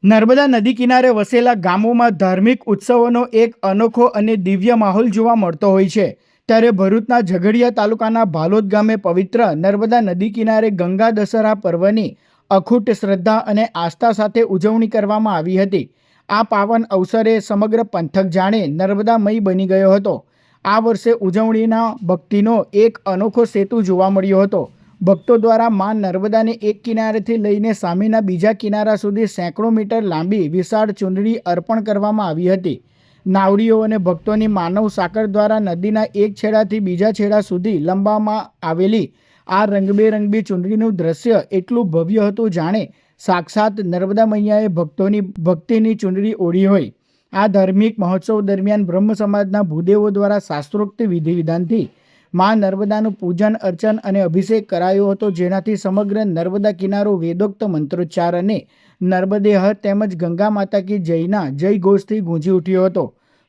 નર્મદા નદી કિનારે વસેલા ગામોમાં ધાર્મિક ઉત્સવોનો એક અનોખો અને દિવ્ય માહોલ જોવા મળતો હોય છે, ત્યારે ભરૂચના ઝઘડિયા તાલુકાના ભાલોદ ગામે પવિત્ર નર્મદા નદી કિનારે ગંગા દશેરા પર્વની અખૂટ શ્રદ્ધા અને આસ્થા સાથે ઉજવણી કરવામાં આવી હતી. આ પાવન અવસરે સમગ્ર પંથક જાણે નર્મદામય બની ગયો હતો. આ વર્ષે ઉજવણીના ભક્તિનો એક અનોખો સેતુ જોવા મળ્યો હતો. ભક્તો દ્વારા મા નર્મદાને એક કિનારેથી લઈને સામેના બીજા કિનારા સુધી સેંકડો મીટર લાંબી વિશાળ ચૂંદડી અર્પણ કરવામાં આવી હતી. નાવડીઓ અને ભક્તોની માનવ સાંકળ દ્વારા નદીના એક છેડાથી બીજા છેડા સુધી લંબાવવામાં આવેલી આ રંગબેરંગી ચૂંદડીનું દ્રશ્ય એટલું ભવ્ય હતું જાણે સાક્ષાત નર્મદા મૈયાએ ભક્તોની ભક્તિની ચૂંદડી ઓઢી હોય. આ ધાર્મિક મહોત્સવ દરમિયાન બ્રહ્મ સમાજના ભૂદેવો દ્વારા શાસ્ત્રોક્ત વિધિ વિધાનથી મા નર્મદાનું પૂજન અર્ચન અને અભિષેક કરાયો હતો, જેનાથી સમગ્ર નર્મદા કિનારો વેદોક્ત મંત્રોચ્ચાર અને નર્મદે હર તેમજ ગંગા માતા કી જયના જય ઘોષથી ગૂંજી ઉઠ્યો હતો.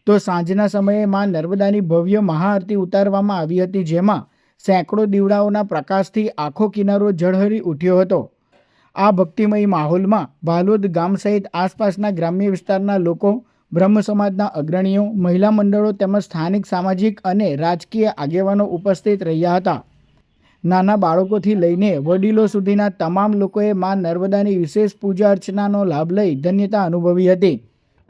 તો સાંજના સમયે મા નર્મદાની ભવ્ય મહાઆરતી ઉતારવામાં આવી હતી, જેમાં સેંકડો દીવડાઓના પ્રકાશથી આખો કિનારો ઝળહળી ઉઠ્યો હતો. આ ભક્તિમય માહોલમાં ભાલોદ ગામ સહિત આસપાસના ગ્રામ્ય વિસ્તારના લોકો, બ્રહ્મ સમાજના અગ્રણીઓ, મહિલા મંડળો તેમજ સ્થાનિક સામાજિક અને રાજકીય આગેવાનો ઉપસ્થિત રહ્યા હતા. નાના બાળકોથી લઈને વડીલો સુધીના તમામ લોકોએ મા નર્મદાની વિશેષ પૂજા અર્ચનાનો લાભ લઈ ધન્યતા અનુભવી હતી.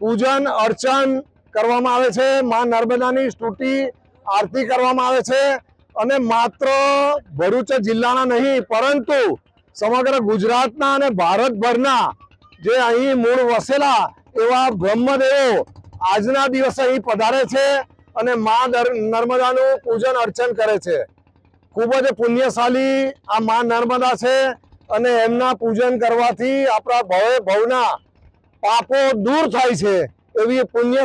પૂજન અર્ચન કરવામાં આવે છે, મા નર્મદાની સ્તુતિ આરતી કરવામાં આવે છે અને માત્ર ભરૂચ જિલ્લાના નહીં પરંતુ સમગ્ર ગુજરાતના અને ભારતભરના જે અહીં મૂળ વસેલા એવા બ્રહ્મદેવો આજના દિવસે અહીં પધારે છે અને મા નર્મદાનું પૂજન અર્ચન કરે છે. ખૂબ જ પુણ્યશાળી આ મા નર્મદા છે અને એમના પૂજન કરવાથી આપણા ભવના પાપો દૂર થાય છે. એવી પુણ્ય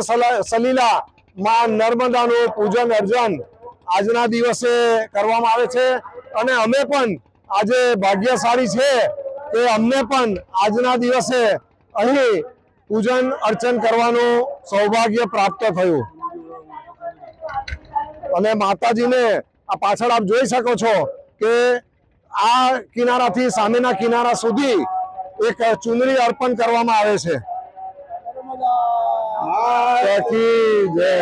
સલીલા મા નર્મદાનું પૂજન અર્ચન આજના દિવસે કરવામાં આવે છે અને અમે પણ આજે ભાગ્યશાળી છે કે અમને પણ આજના દિવસે અહીં પૂજન અર્ચન કરવાનું સૌભાગ્ય પ્રાપ્ત થયું. અને માતાજીને આ પાછળ આપ જોઈ શકો છો કે આ કિનારાથી સામેના કિનારા સુધી એક ચુંદડી અર્પણ કરવામાં આવે છે. જય